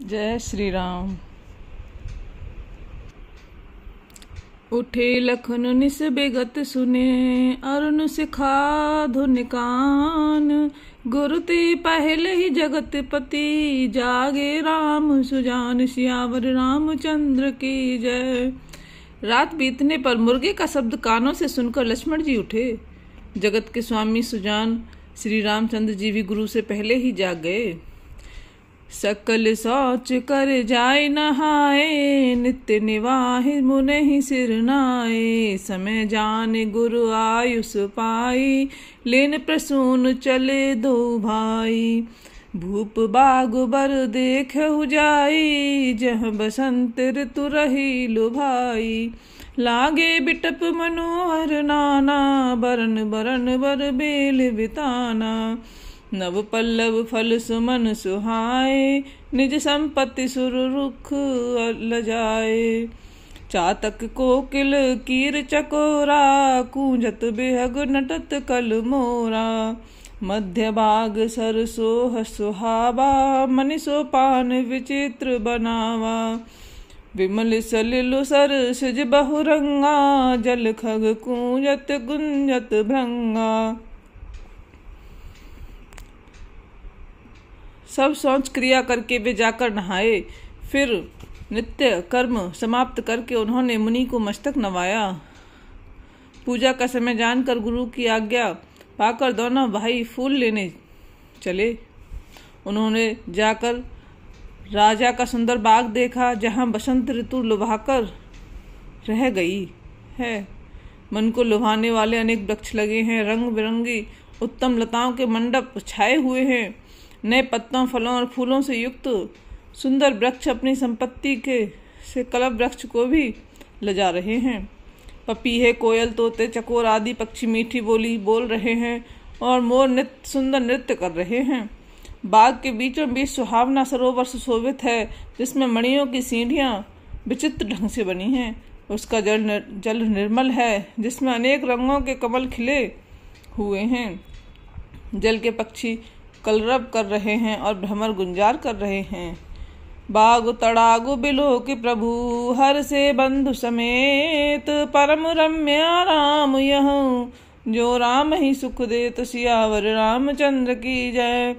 जय श्री राम। उठे लखन निस बेगत सुने, अरुण सिखा धुन कान। गुरु ते पहले ही जगत पति, जागे राम सुजान। सियावर रामचंद्र की जय। रात बीतने पर मुर्गे का शब्द कानों से सुनकर लक्ष्मण जी उठे। जगत के स्वामी सुजान श्री रामचंद्र जी भी गुरु से पहले ही जाग गए। सकल सोच कर जाय नहाए, नित्य निवाहि मुनि सिर नाए। समय जान गुरु आयुष पाई, लेन प्रसून चले दो भाई। भूप बाग बर देखहु जाई, जह बसंत ऋतु रही लुभाई। लागे बिटप मनोहर नाना, बरन बरन बर बेल बिताना। नव पल्लव फल सुमन सुहाए, निज संपत्ति सुर रुख लजाए। चातक कोकिल कीर चकोरा, कूंजत बेहग नटत कल मोरा। मध्य बाग सर सोह सुहावा, मनि सोपान विचित्र बनावा। विमल सलिल सर सिज बहुरंगा, जल खग कूंजत गुंजत भृंगा। सब सोच क्रिया करके वे जाकर नहाए। फिर नित्य कर्म समाप्त करके उन्होंने मुनि को मस्तक नवाया। पूजा का समय जानकर गुरु की आज्ञा पाकर दोनों भाई फूल लेने चले। उन्होंने जाकर राजा का सुंदर बाग देखा, जहाँ बसंत ऋतु लुभाकर रह गई है। मन को लुभाने वाले अनेक वृक्ष लगे हैं। रंग बिरंगी उत्तम लताओं के मंडप छाए हुए हैं। नए पत्तों, फलों और फूलों से युक्त सुंदर वृक्ष अपनी संपत्ति के से कलप वृक्ष को भी लजा रहे हैं। पपीहे, कोयल, तोते, चकोर आदि पक्षी मीठी बोली बोल रहे हैं और मोर सुंदर नृत्य कर रहे हैं। बाग के बीचों बीच सुहावना सरोवर सुशोभित है, जिसमें मणियों की सीढ़ियां विचित्र ढंग से बनी हैं। उसका जल निर्मल है, जिसमें अनेक रंगों के कमल खिले हुए हैं। जल के पक्षी कलरव कर रहे हैं और भ्रमर गुंजार कर रहे हैं। बाग तड़ागु बिलो के प्रभु, हर से बंधु समेत। परम रम्य राम यह, जो राम ही सुख देत। सियावर रामचंद्र की जय।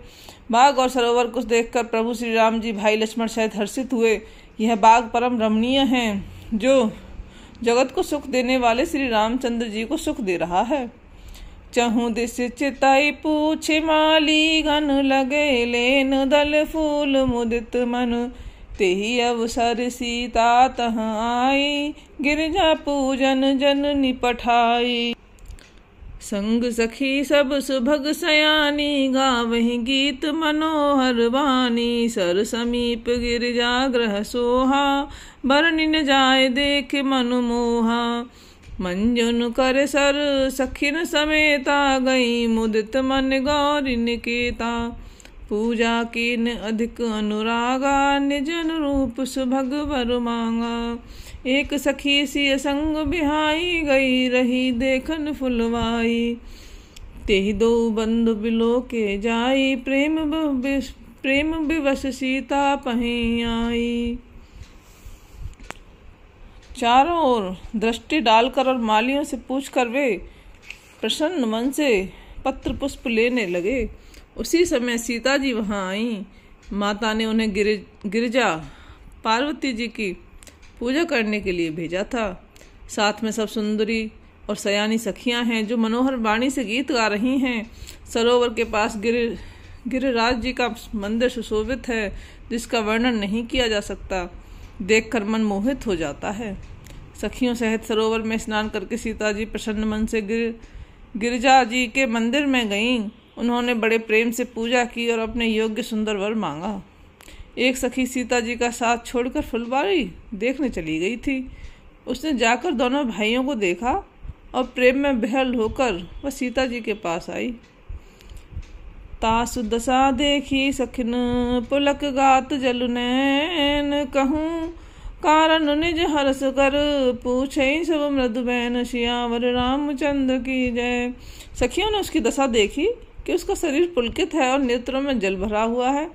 बाग और सरोवर को देखकर प्रभु श्री राम जी भाई लक्ष्मण सहित हर्षित हुए। यह बाग परम रमणीय है, जो जगत को सुख देने वाले श्री रामचंद्र जी को सुख दे रहा है। चहु दिस चिताई पूछे माली, घन लगे लेन दल फूल मुदित मन। तेहि अवसर सीता तह आई, गिरजा पूजन जननी पठाई। संग सखी सब सुभग सयानी, गावहि गीत मनोहर वाणी। सर समीप गिरजा ग्रह सोहा, बरनि न जाय देख मनु मोहा। मंजुन कर सर सखिन समेता, गई मुदित मन गौरी निकेता। पूजा कीन अधिक अनुरागा, निज अनुरूप सुभग वर मांगा। एक सखी सी संग बिहाई, गई रही देखन फुलवाई। तेहि दो बंधु बिलो के जाई, प्रेम विवश सीता पहीं आई। चारों ओर दृष्टि डालकर और मालियों से पूछकर वे प्रसन्न मन से पत्र पुष्प लेने लगे। उसी समय सीता जी वहां आई। माता ने उन्हें गिरिजा पार्वती जी की पूजा करने के लिए भेजा था। साथ में सब सुंदरी और सयानी सखियां हैं, जो मनोहर वाणी से गीत गा रही हैं। सरोवर के पास गिरिराज जी का मंदिर सुशोभित है, जिसका वर्णन नहीं किया जा सकता। देखकर मन मोहित हो जाता है। सखियों सहित सरोवर में स्नान करके सीता जी प्रसन्न मन से गिरिजा जी के मंदिर में गईं। उन्होंने बड़े प्रेम से पूजा की और अपने योग्य सुंदर वर मांगा। एक सखी सीता जी का साथ छोड़कर फुलवारी देखने चली गई थी। उसने जाकर दोनों भाइयों को देखा और प्रेम में बेहल होकर वह सीता जी के पास आई। तासु दशा देखी सखिन, पुलक गात जलु नैन। कहूँ कारण निज हर्ष कर, पूछे सब मृदु बैन। सियावर रामचंद्र की जय। सखियों ने उसकी दशा देखी कि उसका शरीर पुलकित है और नेत्रों में जल भरा हुआ है।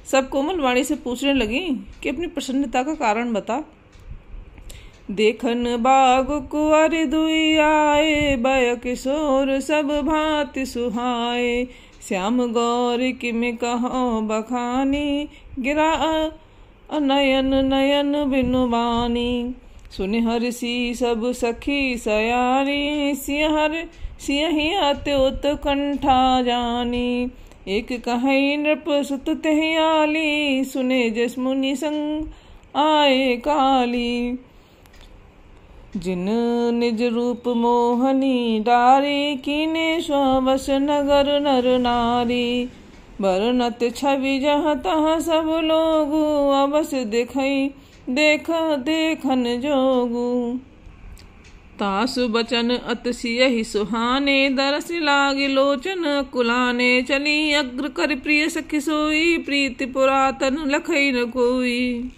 सब कोमल वाणी से पूछने लगी कि अपनी प्रसन्नता का कारण बता। देखन बाग कुंवर दुई आए, बय किशोर सब भांति सुहाए। श्याम गौर किम कहो बखानी, गिरा नयन नयन बिनु बानी। सुन हर्षि सब सखी सयानी, सिंह अत्युत कंठा जानी। एक कहीं नृप सुत तेहि आली, सुने जस मुनि संग आए काली। जिन निज रूप मोहनी डारी, कीने स्ववश नगर नर नारी। बरनत छवि जहाँ तहाँ सब लोगु, अवश्य देखन जोगु। तासु बचन अत सियहि सुहाने, दरस लागे लोचन कुलाने। चली अग्र कर प्रिय सखी सोई, प्रीति पुरातन लखई न कोई।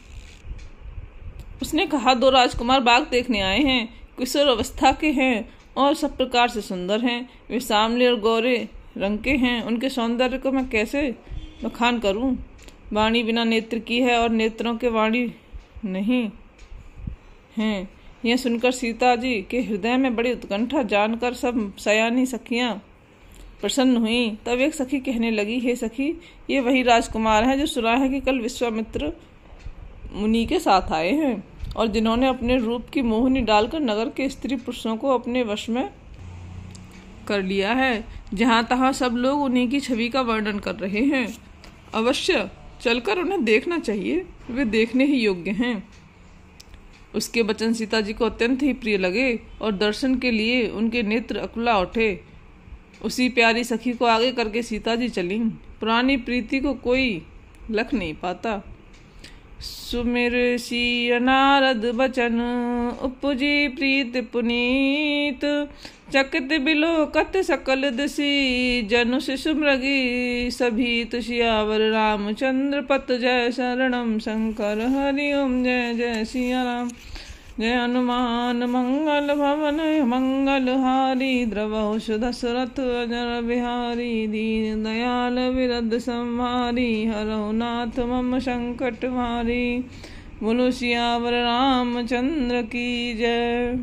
उसने कहा, दो राजकुमार बाग देखने आए हैं, किशोर अवस्था के हैं और सब प्रकार से सुंदर हैं। वे सांवले और गोरे रंग के हैं, उनके सौंदर्य को मैं कैसे बखान करूं। वाणी बिना नेत्र की है और नेत्रों के वाणी नहीं हैं। यह सुनकर सीता जी के हृदय में बड़ी उत्कंठा जानकर सब सयानी सखियां प्रसन्न हुई। तब एक सखी कहने लगी, हे सखी, ये वही राजकुमार हैं जो सुना है कि कल विश्वामित्र मुनि के साथ आए हैं और जिन्होंने अपने रूप की मोहनी डालकर नगर के स्त्री पुरुषों को अपने वश में कर लिया है। जहाँ तहाँ सब लोग उन्हीं की छवि का वर्णन कर रहे हैं। अवश्य चलकर उन्हें देखना चाहिए, वे देखने ही योग्य हैं। उसके वचन सीता जी को अत्यंत ही प्रिय लगे और दर्शन के लिए उनके नेत्र अकुला उठे। उसी प्यारी सखी को आगे करके सीता जी चली। पुरानी प्रीति को कोई लख नहीं पाता। सुमिर सिय नारद बचन, उपजी प्रीत पुनीत। चकित बिलोकत सकल दिशि, जनु शिशु मृगी सभी तुषियावर। रामचंद्र पत जय शरणम शंकर, हरि ओम जय जय सिया राम। जय हनुमान मंगल भवन मंगल हारी, द्रवहुष दशरथ अजर बिहारी। दीन दयाल विरद संहारी, हरौ नाथ मम संकट हारी। बोलो सियावर रामचंद्र की जय।